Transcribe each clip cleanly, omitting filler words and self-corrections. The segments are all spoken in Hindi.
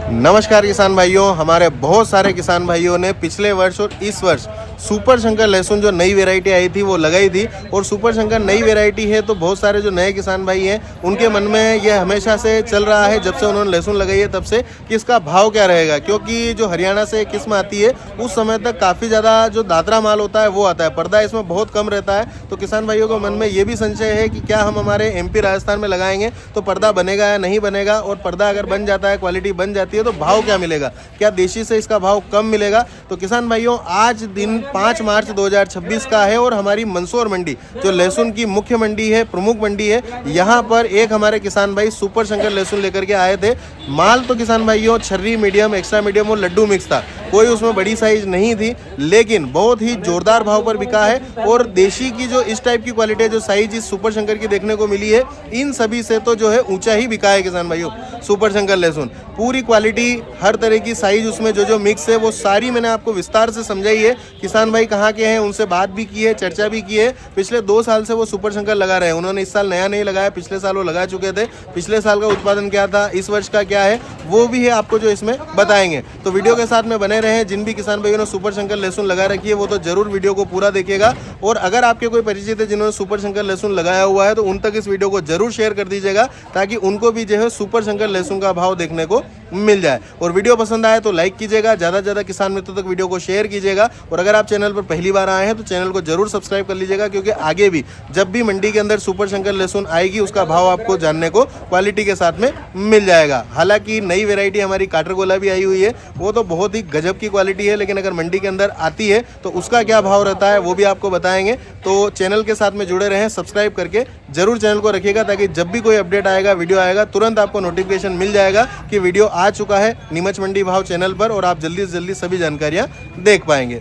नमस्कार किसान भाइयों, हमारे बहुत सारे किसान भाइयों ने पिछले वर्ष और इस वर्ष सुपर शंकर लहसुन जो नई वैरायटी आई थी वो लगाई थी। और सुपर शंकर नई वैरायटी है तो बहुत सारे जो नए किसान भाई हैं उनके मन में ये हमेशा से चल रहा है, जब से उन्होंने लहसुन लगाई है तब से, कि इसका भाव क्या रहेगा। क्योंकि जो हरियाणा से किस्म आती है उस समय तक काफ़ी ज़्यादा जो दादरा माल होता है वो आता है, पर्दा इसमें बहुत कम रहता है। तो किसान भाइयों के मन में ये भी संशय है कि क्या हम हमारे MP राजस्थान में लगाएंगे तो पर्दा बनेगा या नहीं बनेगा, और पर्दा अगर बन जाता है, क्वालिटी बन जाती है तो भाव क्या मिलेगा, क्या देशी से इसका भाव कम मिलेगा। तो किसान भाइयों, आज दिन 5 मार्च 2026 का है और हमारी मंदसौर मंडी जो लहसुन की मुख्य मंडी है, प्रमुख मंडी है, यहाँ पर एक हमारे किसान भाई सुपर शंकर लहसुन लेकर के आए थे। माल तो किसान भाइयों छर्री मीडियम, एक्स्ट्रा मीडियम और लड्डू मिक्स था, कोई उसमें बड़ी साइज नहीं थी, लेकिन बहुत ही जोरदार भाव पर बिका है। और देशी की जो इस टाइप की क्वालिटी है, जो साइज इस सुपर शंकर की देखने को मिली है, इन सभी से तो जो है ऊंचा ही बिका है किसान भाइयों सुपर शंकर लहसुन। पूरी क्वालिटी, हर तरह की साइज उसमें जो मिक्स है वो सारी मैंने आपको विस्तार से समझाई है। किसान भाई कहाँ के हैं उनसे बात भी की है, चर्चा भी की है। पिछले 2 साल से वो सुपर शंकर लगा रहे हैं, उन्होंने इस साल नया नहीं लगाया, पिछले साल वो लगा चुके थे। पिछले साल का उत्पादन क्या था, इस वर्ष का क्या है, वो भी है आपको जो इसमें बताएंगे। तो वीडियो के साथ में बने रहें। जिन भी किसान भाइयों ने सुपर शंकर लहसुन लगा रखी है वो तो जरूर वीडियो को पूरा देखिएगा। और अगर आपके कोई परिचित है जिन्होंने सुपर शंकर लहसुन लगाया हुआ है तो उन तक इस वीडियो को जरूर शेयर कर दीजिएगा, ताकि उनको भी जो है सुपर शंकर लहसुन का भाव देखने को मिल जाए। और वीडियो पसंद आए तो लाइक कीजिएगा, ज़्यादा से ज़्यादा किसान मित्रों तक वीडियो को शेयर कीजिएगा। और अगर आप चैनल पर पहली बार आए हैं तो चैनल को जरूर सब्सक्राइब कर लीजिएगा, क्योंकि आगे भी जब भी मंडी के अंदर सुपर शंकर लहसुन आएगी उसका भाव आपको जानने को क्वालिटी के साथ में मिल जाएगा। हालांकि नई वेराइटी हमारी काटरगोला भी आई हुई है, वो तो बहुत ही गजब की क्वालिटी है, लेकिन अगर मंडी के अंदर आती है तो उसका क्या भाव रहता है वो भी आपको बताएंगे। तो चैनल के साथ में जुड़े रहें, सब्सक्राइब करके जरूर चैनल को रखिएगा, ताकि जब भी कोई अपडेट आएगा, वीडियो आएगा, तुरंत आपको नोटिफिकेशन मिल जाएगा कि वीडियो आ चुका है नीमच मंडी भाव चैनल पर, और आप जल्दी से जल्दी सभी जानकारियां देख पाएंगे।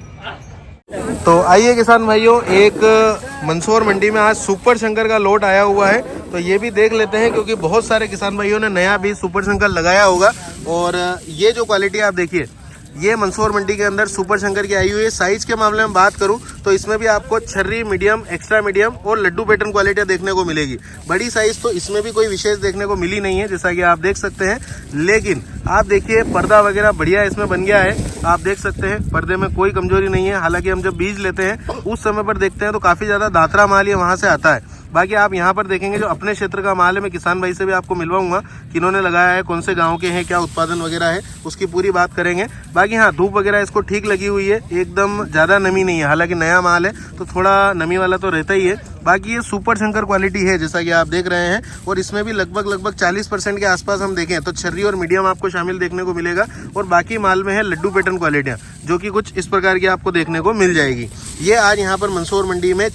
तो आइए किसान भाइयों, एक मंदसौर मंडी में आज सुपर शंकर का लोट आया हुआ है, तो ये भी देख लेते हैं, क्योंकि बहुत सारे किसान भाइयों ने नया भी सुपर शंकर लगाया होगा। और ये जो क्वालिटी आप देखिए, ये मंदसौर मंडी के अंदर सुपर शंकर की आई हुई है। साइज के मामले में बात करूं तो इसमें भी आपको छर्री मीडियम, एक्स्ट्रा मीडियम और लड्डू पैटर्न क्वालिटियां देखने को मिलेगी। बड़ी साइज तो इसमें भी कोई विशेष देखने को मिली नहीं है, जैसा कि आप देख सकते हैं। लेकिन आप देखिए पर्दा वगैरह बढ़िया इसमें बन गया है, आप देख सकते हैं पर्दे में कोई कमजोरी नहीं है। हालांकि हम जब बीज लेते हैं उस समय पर देखते हैं तो काफी ज्यादा दात्रा माल ये वहां से आता है। बाकी आप यहाँ पर देखेंगे जो अपने क्षेत्र का माल है, मैं किसान भाई से भी आपको मिलवाऊंगा कि इन्होंने लगाया है, कौन से गांव के हैं, क्या उत्पादन वगैरह है, उसकी पूरी बात करेंगे। बाकी हाँ, धूप वगैरह इसको ठीक लगी हुई है, एकदम ज़्यादा नमी नहीं है। हालांकि नया माल है तो थोड़ा नमी वाला तो रहता ही है। बाकी ये सुपर शंकर क्वालिटी है जैसा कि आप देख रहे हैं, और इसमें भी लगभग 40% के आसपास हम देखें तो छर्री और मीडियम आपको शामिल देखने को मिलेगा। और बाकी माल में है लड्डू पैटर्न क्वालिटियाँ, जो कि कुछ इस प्रकार की आपको देखने को मिल जाएगी। ये आज यहाँ पर मंदसौर मंडी में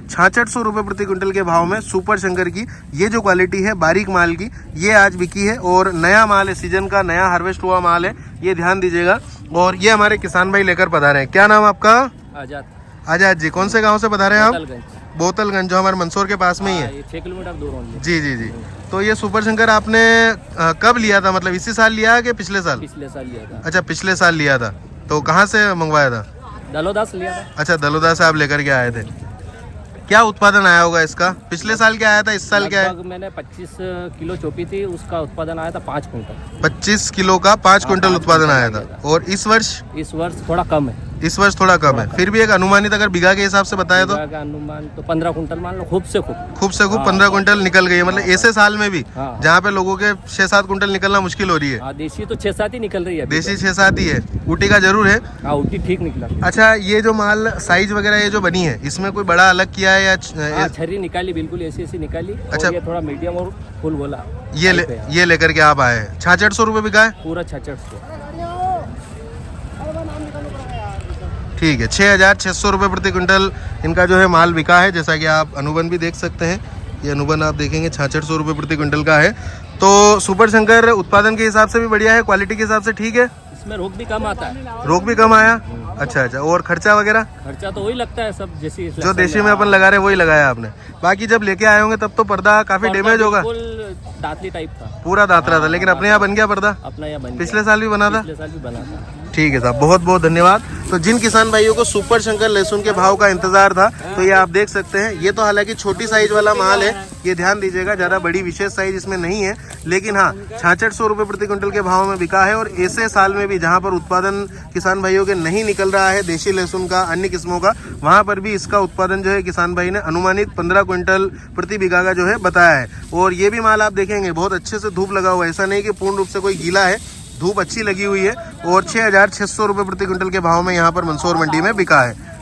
6600 रुपये प्रति क्विंटल के भाव में सुपर शंकर की ये जो क्वालिटी है बारीक माल की, ये आज बिकी है। और नया माल है, सीजन का नया हार्वेस्ट हुआ माल है, ये ध्यान दीजिएगा। और ये हमारे किसान भाई लेकर पधारे हैं। क्या नाम आपका? आजाद जी। कौन से गांव से पधारे हैं आप? बोतलगंज, जो हमारे मंदसौर के पास में ही है, 6 किलोमीटर दूर होंगे। जी। तो ये सुपर शंकर आपने कब लिया था, मतलब इसी साल लिया कि पिछले साल? पिछले साल लिया था। अच्छा, पिछले साल लिया था। तो कहाँ से मंगवाया था? दलोदा से लिया था। अच्छा, दलोदा से आप लेकर के आए थे। क्या उत्पादन आया होगा इसका? पिछले साल क्या आया था, इस साल क्या है? मैंने 25 किलो चोपी थी, उसका उत्पादन आया था 5 कुंटल। 25 किलो का 5 कुंटल उत्पादन आया था। और इस वर्ष थोड़ा कम है। इस वर्ष थोड़ा कम है। फिर भी एक अनुमानित अगर बीघा के हिसाब से बताया तो अनुमान तो 15 कुंटल मान लो, खूब से खूब 15 कुंटल निकल गई है। मतलब ऐसे साल में भी जहाँ पे लोगों के 6-7 कुंटल निकलना मुश्किल हो रही है। देशी तो 6-7 ही निकल रही है। देशी 6-7 ही है, ऊटी का जरूर है। ऊटी ठीक निकला। अच्छा, ये जो माल साइज वगैरह ये जो बनी है, इसमें कोई बड़ा अलग किया है या छर्री निकाली, बिल्कुल ऐसी निकाली। अच्छा, ये थोड़ा मीडियम और फुल बोला, ये लेकर के आप आए हैं। 6600 रुपये बिका है पूरा। 6600, ठीक है। 6600 रुपये प्रति क्विंटल इनका जो है माल बिका है। जैसा कि आप अनुबंध भी देख सकते हैं, ये अनुबंध आप देखेंगे 6600 रुपये प्रति क्विंटल का है। तो सुपर शंकर उत्पादन के हिसाब से भी बढ़िया है, क्वालिटी के हिसाब से ठीक है। इसमें रोग भी कम आता है। रोग भी कम आया? अच्छा। और खर्चा वगैरह? खर्चा तो वही लगता है सब, जैसे जो देशी में अपन लगा रहे वही लगाया आपने। बाकी जब लेके आए होंगे तब तो पर्दा काफी डैमेज होगा। दातली टाइप था, पूरा दातरा था, लेकिन अपने यहाँ बन गया पर्दा। अपना यहाँ बन। पिछले साल भी बना था। पिछले साल भी बना था। ठीक है साहब, बहुत बहुत धन्यवाद। तो जिन किसान भाइयों को सुपर शंकर लहसुन के भाव का इंतजार था, तो ये आप देख सकते हैं, ये तो हालांकि छोटी साइज वाला माल है, ये ध्यान दीजिएगा, ज़्यादा बड़ी विशेष साइज इसमें नहीं है, लेकिन हाँ 6600 रुपये प्रति क्विंटल के भाव में बिका है। और ऐसे साल में भी जहाँ पर उत्पादन किसान भाइयों के नहीं निकल रहा है देशी लहसुन का, अन्य किस्मों का, वहाँ पर भी इसका उत्पादन जो है किसान भाई ने अनुमानित 15 क्विंटल प्रति बीघा का जो है बताया है। और ये भी माल आप देखेंगे बहुत अच्छे से धूप लगा हुआ है, ऐसा नहीं कि पूर्ण रूप से कोई गीला है, धूप अच्छी लगी हुई है। और 6600 रुपये प्रति क्विंटल के भाव में यहाँ पर मंदसौर मंडी में बिका है।